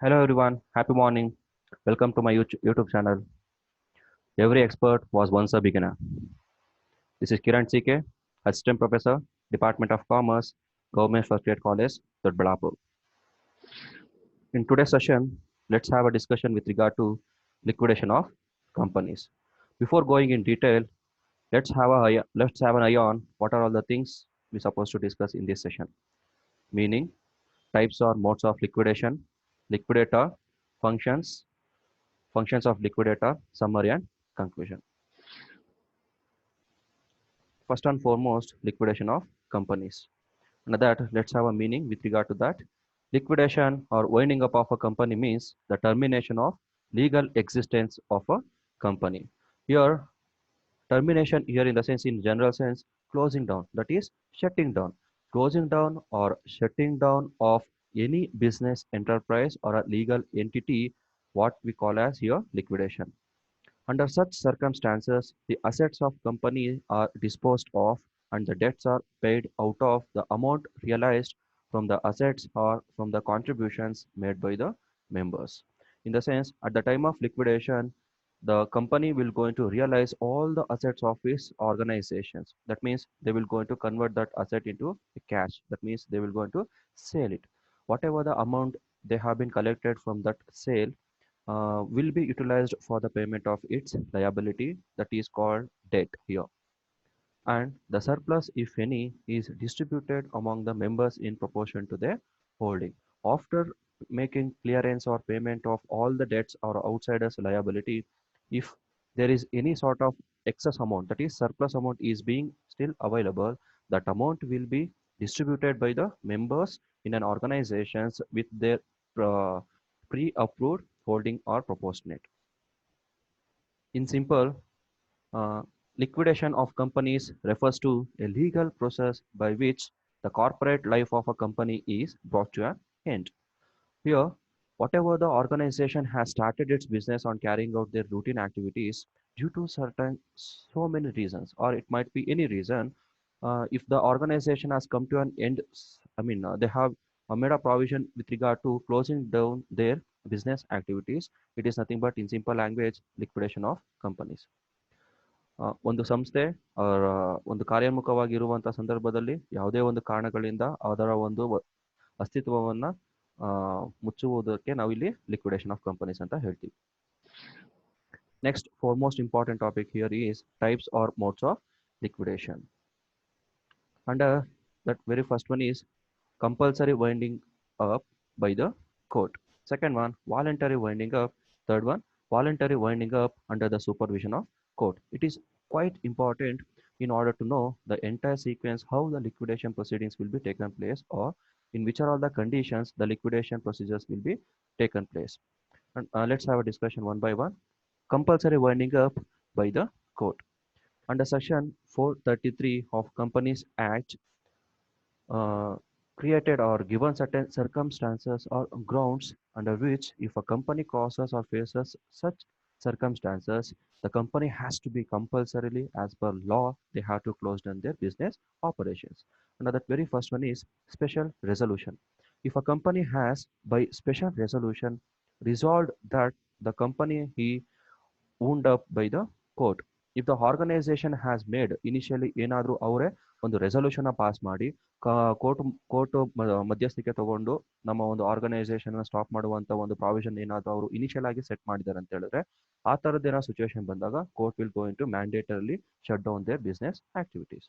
Hello everyone, happy morning. Welcome to my YouTube channel. Every expert was once a beginner. This is Kiran CK, Assistant Professor, Department of Commerce, Government First Grade College, Doddaballapur. In today's session, let's have a discussion with regard to liquidation of companies. Before going in detail, let's have an eye on what are all the things we're supposed to discuss in this session. Meaning, types or modes of liquidation, liquidator, functions, functions of liquidator, summary and conclusion. First and foremost, liquidation of companies. And that, let's have a meaning with regard to that. Liquidation or winding up of a company means the termination of legal existence of a company. Here, termination here in the sense, in general sense, closing down, that is shutting down. Closing down or shutting down of any business enterprise or a legal entity, what we call as here liquidation. Under such circumstances, the assets of company are disposed of and the debts are paid out of the amount realized from the assets or from the contributions made by the members. In the sense, at the time of liquidation, the company will going to realize all the assets of its organizations. That means they will going to convert that asset into cash. That means they will going to sell it. Whatever the amount they have been collected from that sale will be utilized for the payment of its liability, that is called debt here, and the surplus, if any, is distributed among the members in proportion to their holding. After making clearance or payment of all the debts or outsiders liability, if there is any sort of excess amount, that is surplus amount, is being still available, that amount will be distributed by the members in an organizations with their uh, pre-approved holding or proportionate. In simple, uh, liquidation of companies refers to a legal process by which the corporate life of a company is brought to an end. Here, whatever the organization has started its business on carrying out their routine activities due to certain so many reasons, or it might be any reason, if the organization has come to an end, they have made a provision with regard to closing down their business activities. It is nothing but, in simple language, liquidation of companies. ಒಂದು ಸಂಸ್ಥೆ ಒಂದು ಕಾರ್ಯೋನ್ಮುಖವಾಗಿರುವಂಥ ಸಂದರ್ಭದಲ್ಲಿ ಯಾವುದೇ ಒಂದು ಕಾರಣಗಳಿಂದ ಅದರ ಒಂದು ಅಸ್ತಿತ್ವವನ್ನು ಮುಚ್ಚುವುದಕ್ಕೆ ನಾವು ಇಲ್ಲಿ ಲಿಕ್ವಿಡೇಷನ್ ಆಫ್ ಕಂಪನೀಸ್ ಅಂತ ಹೇಳ್ತೀವಿ. Next, foremost important topic here is types or modes of liquidation. Under that, very first one is compulsory winding up by the court. Second one, voluntary winding up. Third one, voluntary winding up under the supervision of court. It is quite important in order to know the entire sequence how the liquidation proceedings will be taken place, or in which are all the conditions the liquidation procedures will be taken place. And let's have a discussion one by one. Compulsory winding up by the court. Under section 433 of Companies Act, uh, created or given certain circumstances or grounds under which, if a company crosses or faces such circumstances, the company has to be compulsorily, as per law, they have to close down their business operations. Now, that very first one is special resolution. If a company has, by special resolution, resolved that the company he wound up by the court, if the organization has made initially ಏನಾದರೂ ಅವರೇ ಒಂದು resolution pass ಮಾಡಿ court ಮಧ್ಯಸ್ಥಿಕೆ ತಗೊಂಡು ನಮ್ಮ ಒಂದು organisation stop ಮಾಡುವಂತ ಒಂದು ಪ್ರಾವಿಷನ್ ಏನಾದರೂ ಅವರು ಇನಿಷಿಯಲ್ ಆಗಿ ಸೆಟ್ ಮಾಡಿದ್ದಾರೆ ಅಂತ ಹೇಳಿದ್ರೆ, ಆ ತರದ್ದೇನೋ ಸಿಚುವೇಶನ್ ಬಂದಾಗ court will go into mandatorily shut down their business activities.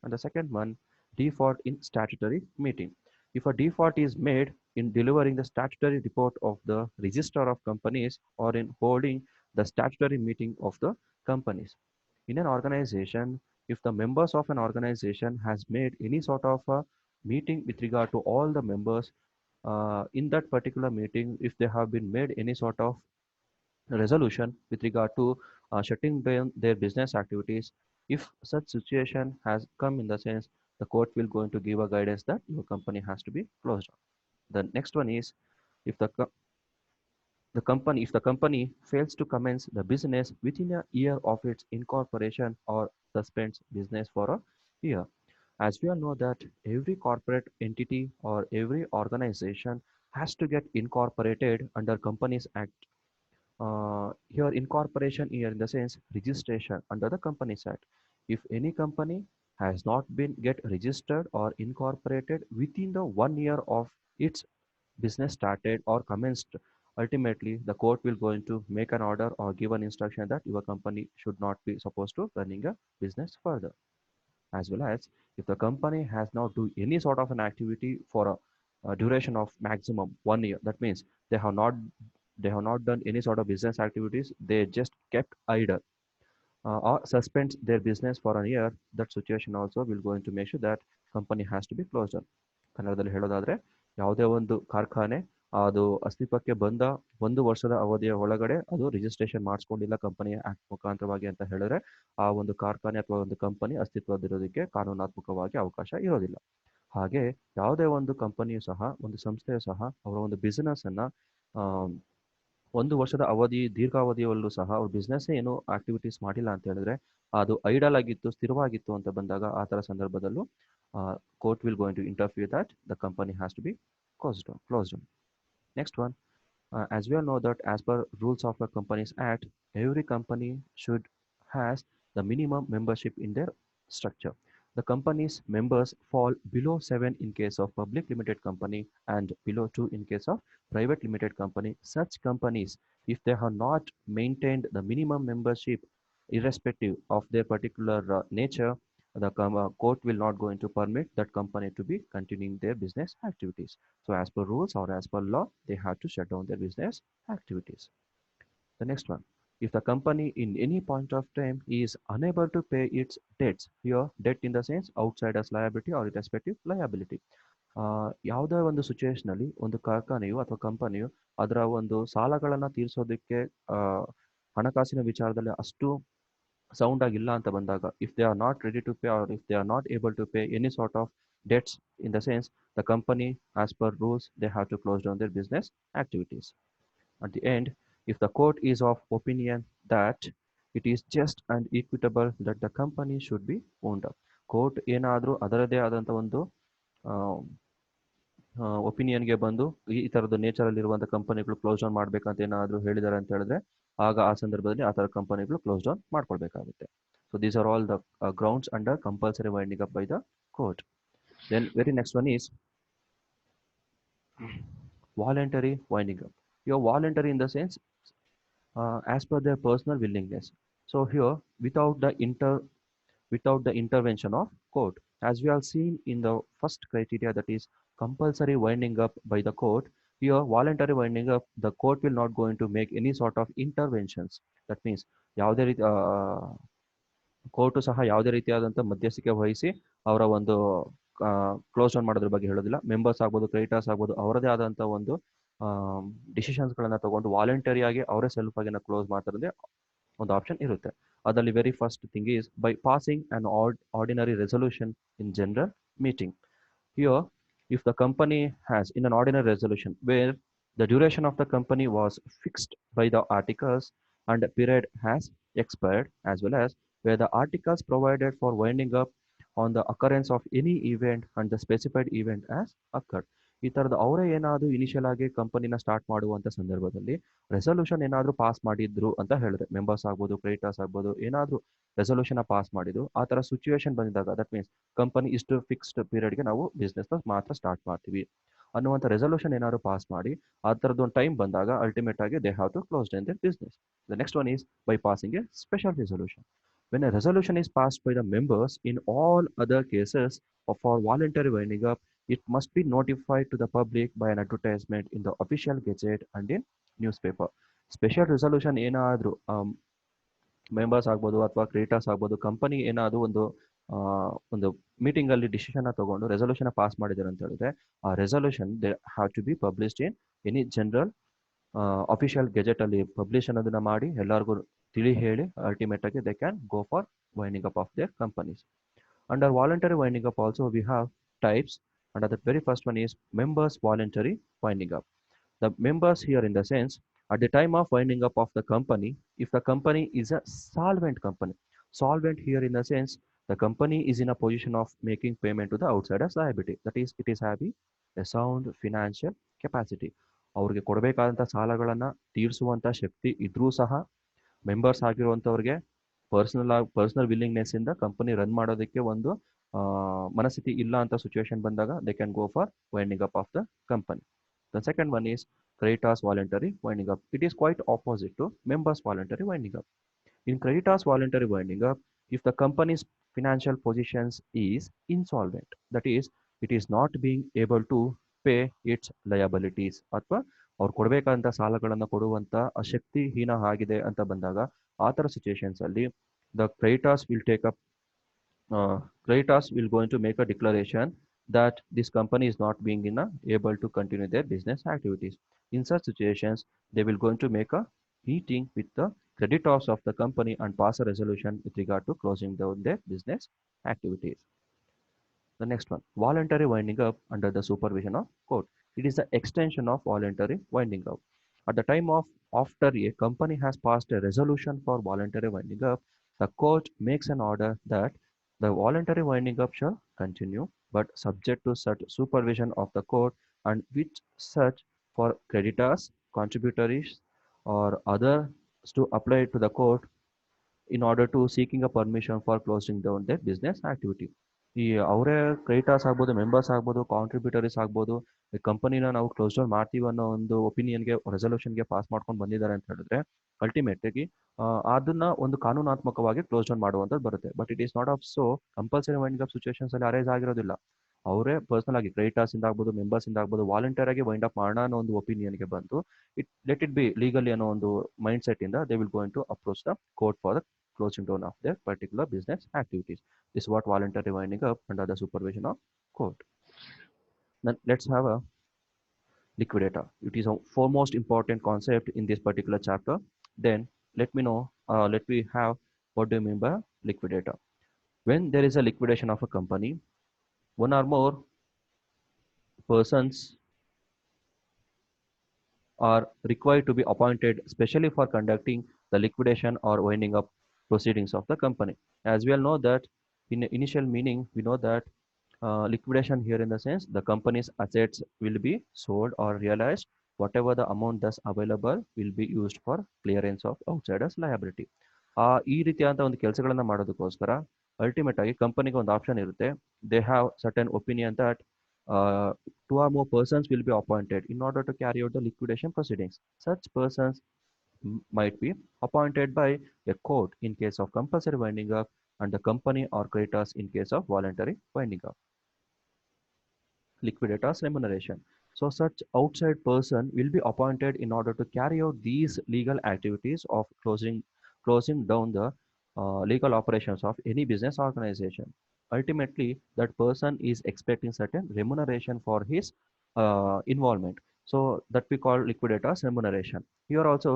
And the second one, default in statutory meeting. If a default is made in delivering the statutory report of the register of companies or in holding the statutory meeting of the companies. In an organization, if the members of an organization has made any sort of a meeting with regard to all the members, in that particular meeting, if they have been made any sort of resolution with regard to shutting down their business activities, if such situation has come, in the sense the court will going to give a guidance that your company has to be closed down. The next one is, if if the company fails to commence the business within a year of its incorporation or suspends business for a year. As we all know that every corporate entity or every organization has to get incorporated under Companies Act. Here incorporation here in the sense registration under the Companies Act. If any company has not been get registered or incorporated within the 1 year of its business started or commenced, ultimately the court will going to make an order or give an instruction that your company should not be supposed to running a business further. As well as if the company has not do any sort of an activity for a duration of maximum 1 year, that means they have not done any sort of business activities, they just kept idle or suspends their business for a year, that situation also will going to make sure that company has to be closed down. ಕನ್ನಡದಲ್ಲಿ ಹೇಳೋದಾದ್ರೆ ಯಾವುದೇ ಒಂದು ಕಾರ್ಖಾನೆ ಅದು ಅಸ್ತಿತ್ವಕ್ಕೆ ಬಂದ 1 ವರ್ಷದ ಅವಧಿಯ ಒಳಗಡೆ ಅದು ರಿಜಿಸ್ಟ್ರೇಷನ್ ಮಾಡಿಸ್ಕೊಂಡಿಲ್ಲ ಕಂಪನಿಯ ಆಕ್ಟ್ ಮುಖಾಂತರವಾಗಿ ಅಂತ ಹೇಳಿದ್ರೆ ಆ ಒಂದು ಕಾರ್ಖಾನೆ ಅಥವಾ ಒಂದು ಕಂಪನಿ ಅಸ್ತಿತ್ವದಿರೋದಕ್ಕೆ ಕಾನೂನಾತ್ಮಕವಾಗಿ ಅವಕಾಶ ಇರೋದಿಲ್ಲ. ಹಾಗೆ ಯಾವುದೇ ಒಂದು ಕಂಪನಿಯು ಸಹ ಒಂದು ಸಂಸ್ಥೆಯು ಸಹ ಅವರ ಒಂದು ಬಿಸಿನೆಸ್ ಅನ್ನ 1 ವರ್ಷದ ಅವಧಿ ದೀರ್ಘಾವಧಿಯಲ್ಲೂ ಸಹ ಅವ್ರ ಬಿಸ್ನೆಸ್ ಏನು ಆಕ್ಟಿವಿಟೀಸ್ ಮಾಡಿಲ್ಲ ಅಂತ ಹೇಳಿದ್ರೆ ಅದು ಐಡಲ್ ಆಗಿತ್ತು ಸ್ಥಿರವಾಗಿತ್ತು ಅಂತ ಬಂದಾಗ ಆ ಥರ ಸಂದರ್ಭದಲ್ಲೂ court will going to interfere that the company has to be closed. Next one, as we all know that as per rules of the Companies Act, every company should has the minimum membership in their structure. The company's members fall below 7 in case of public limited company and below 2 in case of private limited company. Such companies, if they have not maintained the minimum membership irrespective of their particular nature, the court will not going to permit that company to be continuing their business activities. So as per rules or as per law, they have to shut down their business activities. The next one, if the company in any point of time is unable to pay its debts, here debt in the sense outsiders liability or irrespective liability. ಯಾವುದೇ ಒಂದು situation ಅಲ್ಲಿ ಒಂದು ಕಾರ್ಖಾನೆಯು ಅಥವಾ ಕಂಪನಿಯು ಅದರ ಒಂದು ಸಾಲಗಳನ್ನ ತೀರಿಸೋದಕ್ಕೆ ಹಣಕಾಸಿನ ವಿಚಾರದಲ್ಲಿ ಅಷ್ಟು ಸೌಂಡ್ ಆಗಿಲ್ಲ ಅಂತ ಬಂದಾಗ, if they are not ready to pay or if they are not able to pay any sort of debts, in the sense the company as per rules they have to close down their business activities. At the end, if the court is of opinion that it is just and equitable that the company should be owned up, court ಏನಾದರೂ ಅದರದೇ ಆದಂಥ ಒಂದು ಒಪಿನಿಯನ್ಗೆ ಬಂದು ಈ ಥರದ ನೇಚರಲ್ಲಿರುವಂಥ ಕಂಪನಿಗಳು close down ಮಾಡಬೇಕಂತ ಏನಾದರೂ ಹೇಳಿದ್ದಾರೆ ಅಂತ ಹೇಳಿದ್ರೆ ಆಗ ಆ ಸಂದರ್ಭದಲ್ಲಿ ಆ ಥರ ಕಂಪನಿಗಳು ಕ್ಲೋಸ್ ಡೌನ್ ಮಾಡ್ಕೊಳ್ಬೇಕಾಗುತ್ತೆ. So these are all the grounds under compulsory winding up by the court. Then very next one is voluntary winding up. Your voluntary in the sense as per their personal willingness. So here without the intervention of court, as we have seen in the first criteria, that is compulsory winding up by the court. Here voluntary winding up, the court will not going to make any sort of interventions. That means ಯಾವುದೇ ರೀತಿ court ಸಹ ಯಾವುದೇ ರೀತಿಯಾದಂಥ ಮಧ್ಯಸ್ಥಿಕೆ ವಹಿಸಿ ಅವರ ಒಂದು close down ಮಾಡೋದ್ರ ಬಗ್ಗೆ ಹೇಳೋದಿಲ್ಲ. ಮೆಂಬರ್ಸ್ ಆಗ್ಬೋದು, ಕ್ರೆಡಿಟರ್ಸ್ ಆಗ್ಬೋದು, ಅವರದೇ ಆದಂಥ ಒಂದು ಡಿಸಿಷನ್ಸ್ಗಳನ್ನು ತಗೊಂಡು ವಾಲಂಟರಿಯಾಗಿ ಅವರೇ ಸೆಲ್ಫ್ ಆಗಿ ಕ್ಲೋಸ್ ಮಾಡ್ತಾರೆ ಒಂದು ಆಪ್ಷನ್ ಇರುತ್ತೆ. ಅದರಲ್ಲಿ very first thing is by passing on ordinary resolution in general meeting. Here, if the company has in an ordinary resolution where the duration of the company was fixed by the articles and the period has expired, as well as where the articles provided for winding up on the occurrence of any event and the specified event has occurred. ಈ ಥರದ ಅವರೇ ಏನಾದರೂ initial ಆಗಿ ಕಂಪನಿನ start ಮಾಡುವಂಥ ಸಂದರ್ಭದಲ್ಲಿ resolution ಏನಾದರೂ pass ಮಾಡಿದ್ರು ಅಂತ ಹೇಳಿದ್ರೆ, ಮೆಂಬರ್ಸ್ ಆಗ್ಬೋದು, ಕ್ರೆಡಿಟರ್ಸ್ ಆಗ್ಬೋದು, ಏನಾದರೂ ರೆಸೊಲ್ಯೂಷನ್ ಪಾಸ್ ಮಾಡಿದ್ರು, ಆ ಥರ ಸಿಚುವೇಶನ್ ಬಂದಿದ್ದಾಗ, ದಟ್ ಮೀನ್ಸ್ ಕಂಪನಿ ಇಷ್ಟು ಫಿಕ್ಸ್ಡ್ ಪೀರಿಯಡ್ಗೆ ನಾವು ಬಿಸ್ನೆಸ್ ಮಾತ್ರ ಸ್ಟಾರ್ಟ್ ಮಾಡ್ತೀವಿ ಅನ್ನುವಂಥ ರೆಸೊಲ್ಯೂಷನ್ ಏನಾದ್ರು ಪಾಸ್ ಮಾಡಿ ಆ ಥರದ್ದು ಒಂದು ಟೈಮ್ ಬಂದಾಗ ಅಲ್ಟಿಮೇಟ್ ಆಗಿ they have to close down their business. The next one is by passing a special resolution. When a resolution is passed by the members in all other cases for voluntary winding up, it must be notified to the public by an advertisement in the official gazette and in newspaper. Special resolution ಏನಾದರೂ members ಆಗ್ಬೋದು ಅಥವಾ creditors ಆಗ್ಬೋದು, company ಏನಾದರೂ ಒಂದು meeting ಅಲ್ಲಿ decision ತಗೊಂಡು resolution pass ಮಾಡಿದ್ದಾರೆ ಅಂತ ಹೇಳಿದ್ರೆ, ಆ resolution they have to be published in any general official gazette ಅಲ್ಲಿ ಪಬ್ಲಿಷ್ ಅನ್ನೋದನ್ನ ಮಾಡಿ ಎಲ್ಲರಿಗೂ ತಿಳಿ ಹೇಳಿ ಅಲ್ಟಿಮೇಟ್ ಆಗಿ they can go for winding up of their companies. Under voluntary winding up also we have types. Under the very first one is members voluntary winding up. The members here in the sense at the time of winding up of the company, if the company is a solvent company, solvent here in the sense the company is in a position of making payment to the outsiders liability, that is it is having a sound financial capacity. ಅವ್ರಿಗೆ ಕೊಡಬೇಕಾದಂಥ ಸಾಲಗಳನ್ನು ತೀರಿಸುವಂಥ ಶಕ್ತಿ ಇದ್ರೂ ಸಹ members ಆಗಿರುವಂಥವ್ರಿಗೆ personal willingness ಇಂದ company run ಮಾಡೋದಕ್ಕೆ ಒಂದು ಮನಸ್ಥಿತಿ ಇಲ್ಲ ಅಂತ ಸಿಚುವೇಶನ್ ಬಂದಾಗ they can go for winding up of the company. The second one is creditors voluntary winding up. It is quite opposite to members voluntary winding up. In creditors voluntary winding up, if the company's financial positions is insolvent, that is, it is not being able to pay its liabilities, ಅಥವಾ ಅವ್ರು ಕೊಡಬೇಕಾದಂಥ ಸಾಲಗಳನ್ನು ಕೊಡುವಂಥ ಶಕ್ತಿಹೀನ ಆಗಿದೆ ಅಂತ ಬಂದಾಗ ಆ ಥರ situations ಅಲ್ಲಿ the creditors will take up creditors will going to make a declaration that this company is not being able to continue their business activities. In such situations, they will going to make a meeting with the creditors of the company and pass a resolution with regard to closing down their business activities. The next one, voluntary winding up under the supervision of court. It is the extension of voluntary winding up. At the time of after a company has passed a resolution for voluntary winding up, the court makes an order that the voluntary winding up shall continue, but subject to such supervision of the court, and which such for creditors, contributors, or others to apply to the court in order to seeking a permission for closing down their business activity. ಈ ಅವರೇ creditors ಆಗ್ಬೋದು, members ಆಗ್ಬೋದು, ಕಾಂಟ್ರಿಬ್ಯೂಟರೀಸ್ ಆಗ್ಬೋದು, ಈ ಕಂಪನಿನ ನಾವು close down ಮಾಡ್ತೀವಿ ಅನ್ನೋ ಒಂದು ಒಪಿನಿಯನ್ಗೆ ರೆಸಲ್ಯೂಷನ್ಗೆ ಪಾಸ್ ಮಾಡ್ಕೊಂಡು ಬಂದಿದ್ದಾರೆ ಅಂತ ಹೇಳಿದ್ರೆ ಅಲ್ಟಿಮೇಟ್ ಆಗಿ ಅದನ್ನ ಒಂದು ಕಾನೂನಾತ್ಮಕವಾಗಿ ಕ್ಲೋಸ್ ಡೌನ್ ಮಾಡುವಂಥದ್ದು ಬರುತ್ತೆ. But it is not of so compulsory wind up situations ಅಲ್ಲಿ ಅರೈಸ್ ಆಗಿರೋದಿಲ್ಲ. ಅವರೇ ಪರ್ಸನಲ್ ಆಗಿ ಕ್ರೆಡಿಟರ್ಸ್ ಇಂದ ಆಗ್ಬೋದು, ಮೆಂಬರ್ಸ್ ಇಂದ ಆಗ್ಬೋದು, ವಾಲಂಟಿಯರ್ ಆಗಿ ವೈಂಡ್ ಅಪ್ ಮಾಡೋಣ ಅನ್ನೋ ಒಂದು ಒಪಿನಿಯನ್ಗೆ ಬಂದು ಲೆಟ್ ಇಟ್ ಬಿ ಲೀಗಲಿ ಅನ್ನೋ ಒಂದು ಮೈಂಡ್ ಸೆಟ್ ಇಂದ they will going to approach the court for the closing down of their particular business activities. This is what voluntary winding up under the supervision of court. Then let's have a liquidator. It is a foremost important concept in this particular chapter. Then let me have what do you mean by liquidator. When there is a liquidation of a company, one or more persons are required to be appointed specially for conducting the liquidation or winding up proceedings of the company. As we all know that in initial meaning, we know that liquidation here in the sense the company's assets will be sold or realized. Whatever the amount thus available will be used for clearance of outsiders liability. ಈ ರೀತಿಯಾದಂಥ ಒಂದು ಕೆಲಸಗಳನ್ನು ಮಾಡೋದಕ್ಕೋಸ್ಕರ ultimate ಆಗಿ ಕಂಪನಿಗೆ ಒಂದು option ಇರುತ್ತೆ. They have certain opinion that two or more persons will be appointed in order to carry out the liquidation proceedings. Such persons might be appointed by a court in case of compulsory winding up and the company or creditors in case of voluntary winding up. Liquidators remuneration. So such outside person will be appointed in order to carry out these legal activities of closing down the legal operations of any business organization. Ultimately, that person is expecting certain remuneration for his involvement. So that we call liquidators remuneration. Here also,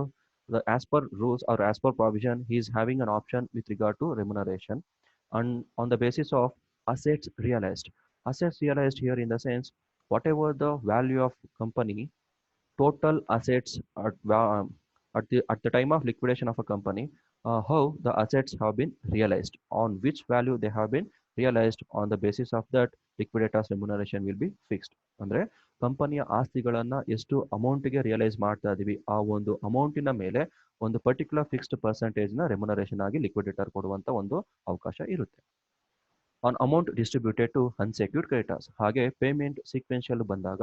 as per rules or as per provision, he is having an option with regard to remuneration and on the basis of assets realized. Assets realized here in the sense, whatever the value of company, total assets at the time of liquidation of a company, how the assets have been realized, on which value they have been realized, on the basis of that liquidators remuneration will be fixed. ಅಂದ್ರೆ ಕಂಪನಿಯ ಆಸ್ತಿಗಳನ್ನ ಎಷ್ಟು ಅಮೌಂಟ್ಗೆ realise ಮಾಡ್ತಾ ಇದೀವಿ ಆ ಒಂದು ಅಮೌಂಟಿನ ಮೇಲೆ ಒಂದು ಪರ್ಟಿಕ್ಯುಲರ್ ಫಿಕ್ಸ್ಡ್ ಪರ್ಸೆಂಟೇಜ್ ನ ರೆಮ್ಯುನರೇಷನ್ ಆಗಿ ಲಿಕ್ವಿಡೇಟರ್ ಕೊಡುವಂತ ಒಂದು ಅವಕಾಶ ಇರುತ್ತೆ. An amount distributed to unsecured creditors. ಹಾಗೆ ಪೇಮೆಂಟ್ ಸೀಕ್ವೆನ್ಷಿಯಲ್ ಬಂದಾಗ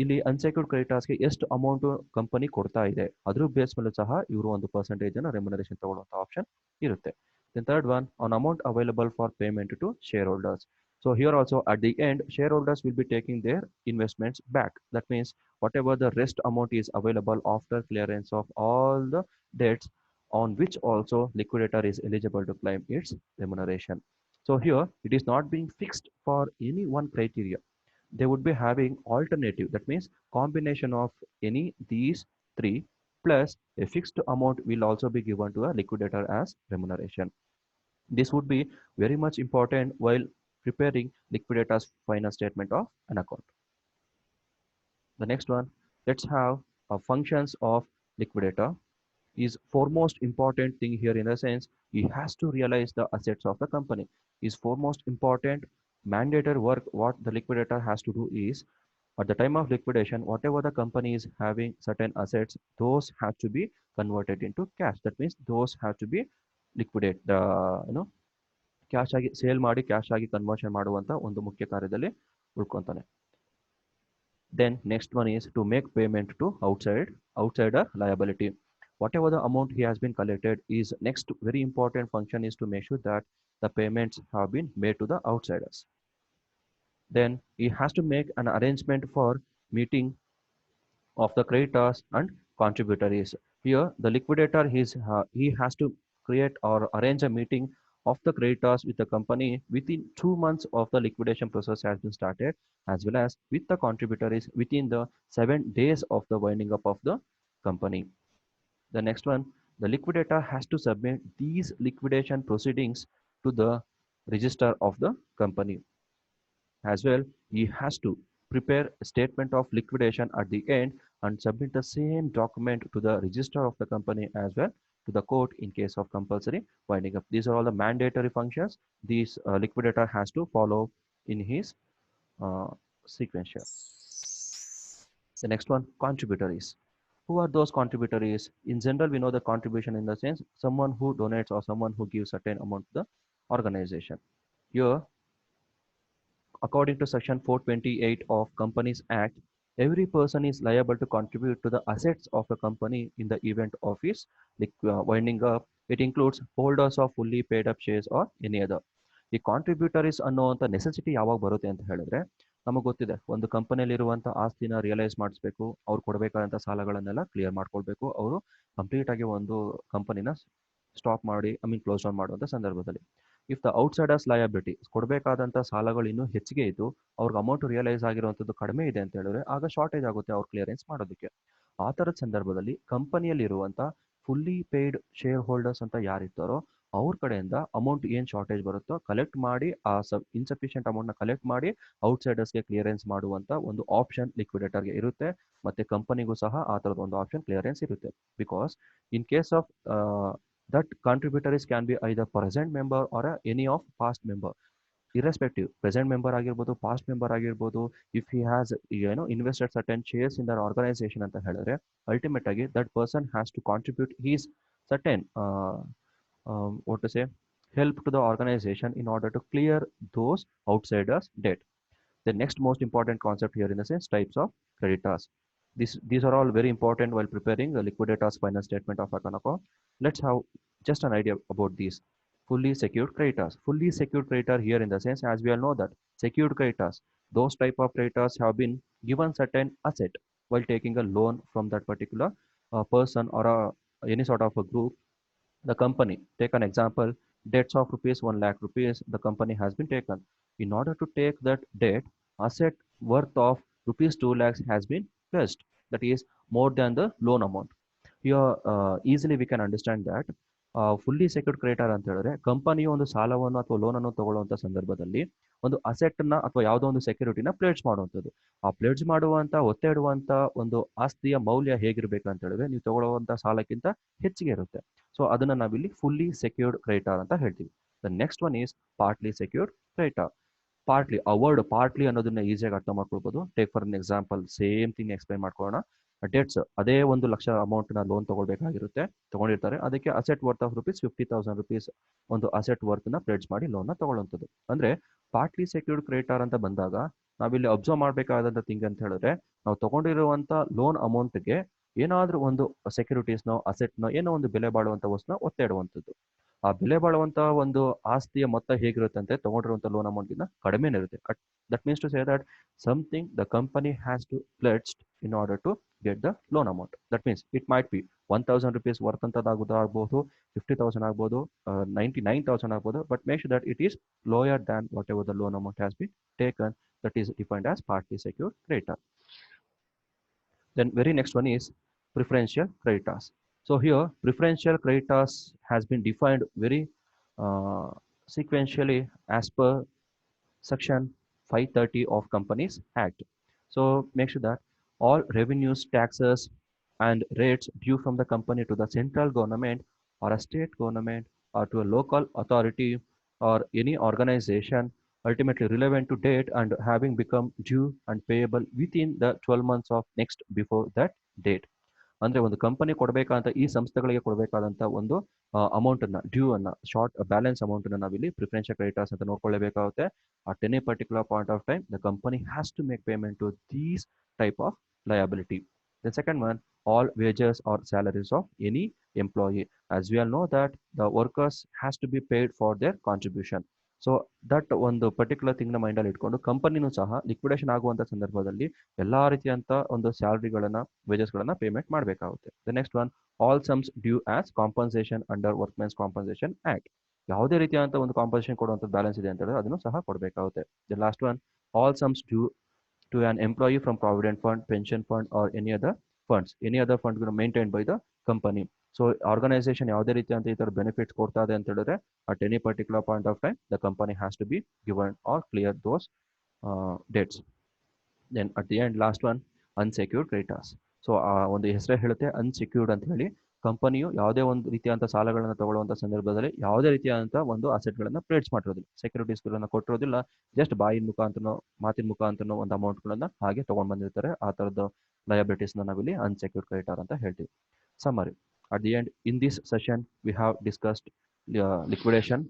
ಇಲ್ಲಿ ಅನ್ಸೆಕ್ಯೂರ್ಡ್ ಕ್ರೆಡಿಟರ್ಸ್ಗೆ ಎಷ್ಟು ಅಮೌಂಟ್ ಕಂಪನಿ ಕೊಡ್ತಾ ಇದೆ ಅದ್ರ ಬೇಸ್ ಮೇಲೆ ಸಹ ಇವರು ಒಂದು ಪರ್ಸೆಂಟೇಜ್ ಅನ್ನ ರೆಮ್ಯುನರೇಷನ್ ತಗೊಳ್ಳುವಂತ ಆಪ್ಷನ್ ಇರುತ್ತೆ. Then third one, on amount available for payment to shareholders. So here also at the end, shareholders will be taking their investments back. That means whatever the rest amount is available after clearance of all the debts, on which also liquidator is eligible to claim its remuneration. So here it is not being fixed for any one criteria. They would be having alternative, that means combination of any these three plus a fixed amount will also be given to a liquidator as remuneration. This would be very much important while preparing liquidator's final statement of an account. The next one, let's have functions of liquidator. Is foremost important thing here in the sense he has to realize the assets of the company. Is foremost important mandatory work what the liquidator has to do is At the time of liquidation, whatever the company is having certain assets, those have to be converted into cash. That means those have to be liquidate the cash ಆಗಿ sale ಮಾಡಿ cash ಆಗಿ conversion ಮಾಡುವಂತ ಒಂದು ಮುಖ್ಯ ಕಾರ್ಯದಲ್ಲಿ ಉಳ್ಕೊಂತಾನೆ. Then next one is to make payment to outsider liability. Whatever the amount he has been collected is next very important function is to make sure that the payments have been made to the outsiders. Then he has to make an arrangement for meeting of the creditors and contributors. Here, the liquidator he has to create or arrange a meeting of the creditors with the company within 2 months of the liquidation process has been started, as well as with the contributors within the 7 days of the winding up of the company. The next one, the liquidator has to submit these liquidation proceedings to the register of the company. As well, he has to prepare a statement of liquidation at the end and submit the same document to the register of the company as well to the court in case of compulsory winding up. These are all the mandatory functions these liquidator has to follow in his uh, sequential. The next one, contributors. Who are those contributors? In general, we know the contribution in the sense someone who donates or someone who gives certain amount to the organization. Here, according to Section 428 of Companies Act, every person is liable to contribute to the assets of a company in the event of its winding up. It includes holders of fully paid up shares or any other. ಈ ಕಾಂಟ್ರಿಬ್ಯೂಟರೀಸ್ ಅನ್ನುವಂಥ necessity ಯಾವಾಗ ಬರುತ್ತೆ ಅಂತ ಹೇಳಿದ್ರೆ ನಮಗೆ ಗೊತ್ತಿದೆ, ಒಂದು ಕಂಪನಿಯಲ್ಲಿರುವಂಥ ಆಸ್ತಿನ ರಿಯಲೈಸ್ ಮಾಡಿಸ್ಬೇಕು, ಅವ್ರು ಕೊಡಬೇಕಾದಂಥ ಸಾಲಗಳನ್ನೆಲ್ಲ ಕ್ಲಿಯರ್ ಮಾಡ್ಕೊಳ್ಬೇಕು, ಅವರು ಕಂಪ್ಲೀಟ್ ಆಗಿ ಒಂದು ಕಂಪನಿನ ಸ್ಟಾಪ್ ಮಾಡಿ ಕ್ಲೋಸ್ ಡೌನ್ ಮಾಡುವಂಥ ಸಂದರ್ಭದಲ್ಲಿ ಇಫ್ ದ ಔಟ್ಸೈಡರ್ಸ್ ಲಯಬಿಲಿಟಿ ಕೊಡಬೇಕಾದಂಥ ಸಾಲಗಳು ಇನ್ನೂ ಹೆಚ್ಚಿಗೆ ಇದ್ದು ಅವ್ರಿಗೆ ಅಮೌಂಟ್ ರಿಯಲೈಸ್ ಆಗಿರುವಂಥದ್ದು ಕಡಿಮೆ ಇದೆ ಅಂತ ಹೇಳಿದ್ರೆ ಆಗ ಶಾರ್ಟೇಜ್ ಆಗುತ್ತೆ ಅವ್ರು ಕ್ಲಿಯರೆನ್ಸ್ ಮಾಡೋದಕ್ಕೆ. ಆ ಥರದ ಸಂದರ್ಭದಲ್ಲಿ ಕಂಪನಿಯಲ್ಲಿರುವಂಥ ಫುಲ್ಲಿ ಪೇಯ್ಡ್ ಶೇರ್ ಹೋಲ್ಡರ್ಸ್ ಅಂತ ಯಾರಿರ್ತಾರೋ ಅವ್ರ ಕಡೆಯಿಂದ ಅಮೌಂಟ್ ಏನು ಶಾರ್ಟೇಜ್ ಬರುತ್ತೋ ಕಲೆಕ್ಟ್ ಮಾಡಿ ಆ ಇನ್ಸಫಿಷಿಯಂಟ್ ಅಮೌಂಟ್ನ ಕಲೆಕ್ಟ್ ಮಾಡಿ ಔಟ್ಸೈಡರ್ಸ್ಗೆ ಕ್ಲಿಯರೆನ್ಸ್ ಮಾಡುವಂಥ ಒಂದು ಆಪ್ಷನ್ ಲಿಕ್ವಿಡೇಟರ್ಗೆ ಇರುತ್ತೆ. ಮತ್ತು ಕಂಪನಿಗೂ ಸಹ ಆ ಥರದ ಒಂದು ಆಪ್ಷನ್ ಕ್ಲಿಯರೆನ್ಸ್ ಇರುತ್ತೆ. Because in case of that contributors can be either present member or any of past member, irrespective present member ಆಗಿರ್ಬೋದು past member ಆಗಿರ್ಬೋದು. if he has invested certain shares in their organization ಅಂತ ಹೇಳಿದ್ರೆ ultimate ಆಗಿ that person has to contribute his certain what to say help to the organization in order to clear those outsiders debt. The next most important concept here in the sense types of creditors. These are all very important while preparing the liquidator's final statement of account account. Let's have just an idea about these. Fully secured creditors. Fully secured creditor here in the sense, as we all know that secured creditors, those type of creditors have been given certain asset while taking a loan from that particular person or any sort of a group. The company, take an example, debts of rupees 1 lakh rupees, the company has been taken. In order to take that debt, asset worth of rupees 2 lakhs has been pledged. That is more than the loan amount. Here easily we can understand that fully secured creditor ಅಂತ ಹೇಳಿದ್ರೆ ಕಂಪನಿಯು ಒಂದು ಸಾಲವನ್ನು ಅಥವಾ ಲೋನನ್ನು ತಗೊಳ್ಳುವಂಥ ಸಂದರ್ಭದಲ್ಲಿ ಒಂದು ಅಸೆಟ್ನ ಅಥವಾ ಯಾವುದೋ ಒಂದು ಸೆಕ್ಯೂರಿಟಿನ ಪ್ಲೇಡ್ಜ್ ಮಾಡುವಂಥದ್ದು. ಆ ಪ್ಲೇಡ್ಜ್ ಮಾಡುವಂಥ ಒತ್ತೆ ಇಡುವಂಥ ಒಂದು ಆಸ್ತಿಯ ಮೌಲ್ಯ ಹೇಗಿರ್ಬೇಕಂತ ಹೇಳಿದ್ರೆ ನೀವು ತಗೊಳ್ಳುವಂಥ ಸಾಲಕ್ಕಿಂತ ಹೆಚ್ಚಿಗೆ ಇರುತ್ತೆ. ಸೊ ಅದನ್ನು ನಾವಿಲ್ಲಿ ಫುಲ್ಲಿ ಸೆಕ್ಯೂರ್ಡ್ ಕ್ರೆಡಿಟರ್ ಅಂತ ಹೇಳ್ತೀವಿ. The next one is partly secured creditor. Partly, ಆ ವರ್ಡ್ ಪಾರ್ಟ್ಲಿ ಅನ್ನೋದನ್ನ ಈಸಿಯಾಗಿ ಅರ್ಥ ಮಾಡ್ಕೊಳ್ಬೋದು. Take for an example, same thing explain ಮಾಡ್ಕೊಳ್ಳೋಣ. ಡೆಟ್ಸ್, ಅದೇ 1 ಲಕ್ಷ ಅಮೌಂಟ್ನ ಲೋನ್ ತಗೊಳ್ಬೇಕಾಗಿರುತ್ತೆ, ತಗೊಂಡಿರ್ತಾರೆ. ಅದಕ್ಕೆ asset worth of rupees 50,000 rupees ಒಂದು ಅಸೆಟ್ ವರ್ತ್ನ ಪ್ಲೇಡ್ಜ್ ಮಾಡಿ ಲೋನ್ನ ತಗೊಳ್ಳುವಂಥದ್ದು. ಅಂದ್ರೆ ಪಾರ್ಟ್ಲಿ ಸೆಕ್ಯೂರ್ಡ್ ಕ್ರೆಡಿಟರ್ ಅಂತ ಬಂದಾಗ ನಾವಿಲ್ಲಿ ಅಬ್ಸರ್ವ್ ಮಾಡಬೇಕಾದಂಥ ಥಿಂಗ್ ಅಂತ ಹೇಳಿದ್ರೆ ನಾವು ತಗೊಂಡಿರುವಂಥ ಲೋನ್ ಅಮೌಂಟ್ಗೆ ಏನಾದರೂ ಒಂದು ಸೆಕ್ಯೂರಿಟೀಸ್ನೋ ಅಸೆಟ್ನೋ ಏನೋ ಒಂದು ಬೆಲೆ ಬಾಳುವಂಥ ವಸ್ತುನ ಒತ್ತೆ ಇಡುವಂಥದ್ದು. ಆ ಬೆಲೆ ಬಾಳುವಂಥ ಒಂದು ಆಸ್ತಿಯ ಮೊತ್ತ ಹೇಗಿರುತ್ತೆ ಅಂತ ತಗೊಂಡಿರುವಂಥ ಲೋನ್ ಅಮೌಂಟಿಂದ ಕಡಿಮೆನೇ ಇರುತ್ತೆ. That means to say that something the company has to pledged in order to get the loan amount. That means it might be 1,000 rupees worth ಆಗ್ಬೋದು, 50,000 ಆಗ್ಬೋದು, 99,000 ಆಗ್ಬೋದು, but make sure that it is lower than whatever the loan amount has been taken. That is defined as partly secured creditor. Then very next one is preferential creditors. So here preferential creditors has been defined very sequentially as per section 530 of Companies Act. So make sure that all revenues, taxes and rates due from the company to the central government or a state government or to a local authority or any organization ultimately relevant to date and having become due and payable within the 12 months of next before that date. ಅಂದ್ರೆ ಒಂದು company ಕೊಡಬೇಕಾದಂತ ಈ ಸಂಸ್ಥೆಗಳಿಗೆ ಕೊಡಬೇಕಾದಂತ ಒಂದು amount ಅನ್ನ due ಅನ್ನ short balance amount ಅನ್ನ ನಾವಿಲ್ಲಿ preferential creditors ಅಂತ ನೋಡ್ಕೊಳ್ಳೇಬೇಕಾಗುತ್ತೆ. At any particular point of time the company has to make payment to these type of liability. The second one, all wages or salaries of any employee. As we all know that the workers has to be paid for their contribution. So that ಒಂದು particular ಥಿಂಗ್ನ ಮೈಂಡಲ್ಲಿ ಇಟ್ಕೊಂಡು ಕಂಪನಿನೂ ಸಹ liquidation ಆಗುವಂಥ ಸಂದರ್ಭದಲ್ಲಿ ಎಲ್ಲ ರೀತಿಯಂಥ ಒಂದು ಸ್ಯಾಲರಿಗಳನ್ನು ವೇಜಸ್ಗಳನ್ನು ಪೇಮೆಂಟ್ ಮಾಡಬೇಕಾಗುತ್ತೆ. The next one, all sums due as compensation under workmen's compensation act. ಯಾವುದೇ ರೀತಿಯಾದಂಥ ಒಂದು ಕಾಂಪನ್ಸೇಷನ್ ಕೊಡುವಂಥ ಬ್ಯಾಲೆನ್ಸ್ ಇದೆ ಅಂತ ಹೇಳಿದ್ರೆ ಅದನ್ನು ಸಹ ಕೊಡಬೇಕಾಗುತ್ತೆ. The last one, all sums due to an employee from provident fund, pension fund or any other fund maintained by the company. So organisation ಯಾವುದೇ ರೀತಿ ಅಂತ ಈ ಥರ ಬೆನಿಫಿಟ್ಸ್ ಕೊಡ್ತಾ ಇದೆ ಅಂತ ಹೇಳಿದ್ರೆ at any particular point of time the company has to be given or clear those debts. Then at the end last one, unsecured creditors. So ಆ ಒಂದು ಹೆಸರೇ ಹೇಳುತ್ತೆ ಅನ್ಸೆಕ್ಯೂರ್ಡ್ ಅಂತ ಹೇಳಿ. ಕಂಪನಿಯು ಯಾವುದೇ ಒಂದು ರೀತಿಯಾದಂಥ ಸಾಲಗಳನ್ನು ತಗೊಳ್ಳುವಂಥ ಸಂದರ್ಭದಲ್ಲಿ ಯಾವುದೇ ರೀತಿಯಾದಂಥ ಒಂದು ಅಸೆಟ್ಗಳನ್ನು ಪ್ಲೇಟ್ಸ್ ಮಾಡಿರೋದಿಲ್ಲ, ಸೆಕ್ಯೂರಿಟೀಸ್ಗಳನ್ನು ಕೊಟ್ಟಿರೋದಿಲ್ಲ. ಜಸ್ಟ್ ಬಾಯಿನ ಮುಖಾಂತರನೋ ಮಾತಿನ ಮುಖಾಂತರನೋ ಒಂದು ಅಮೌಂಟ್ಗಳನ್ನು ಹಾಗೆ ತೊಗೊಂಡು ಬಂದಿರ್ತಾರೆ. ಆ ಥರದ ಲಯಬಿಲಿಟೀಸ್ನ ನಾವಿಲ್ಲಿ ಅನ್ಸೆಕ್ಯೂರ್ಡ್ ಕ್ರೆಡಿಟರ್ ಅಂತ ಹೇಳ್ತೀವಿ. Summary. At the end, in this session, we have discussed liquidation.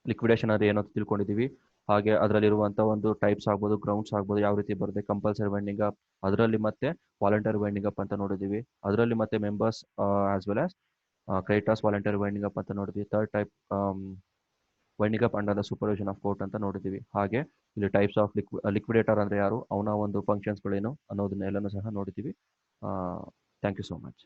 Liquidation ಅಂದರೆ ಏನೋ ತಿಳ್ಕೊಂಡಿದ್ದೀವಿ. ಹಾಗೆ ಅದರಲ್ಲಿರುವಂಥ ಒಂದು ಟೈಪ್ಸ್ ಆಗ್ಬೋದು, ಗ್ರೌಂಡ್ಸ್ ಆಗ್ಬೋದು, ಯಾವ ರೀತಿ ಬರುತ್ತೆ, ಕಂಪಲ್ಸರಿ ವೈಂಡಿಂಗ್ ಅಪ್, ಅದರಲ್ಲಿ ಮತ್ತೆ ವಾಲಂಟರಿ ವೈಂಡಿಂಗ್ ಅಪ್ ಅಂತ ನೋಡಿದ್ದೀವಿ. ಅದರಲ್ಲಿ ಮತ್ತೆ members as well as creditors voluntary winding up ಅಂತ ನೋಡಿದ್ವಿ. Third type winding up under the supervision of court ಅಂತ ನೋಡಿದ್ದೀವಿ. ಹಾಗೆ ಇಲ್ಲಿ ಟೈಪ್ಸ್ ಆಫ್ ಲಿಕ್ವಿಡೇಟರ್ ಅಂದರೆ ಯಾರು, ಅವನ ಒಂದು ಫಂಕ್ಷನ್ಸ್ಗಳೇನು ಅನ್ನೋದನ್ನ ಎಲ್ಲನೂ ಸಹ ನೋಡಿದ್ದೀವಿ. Thank you so much.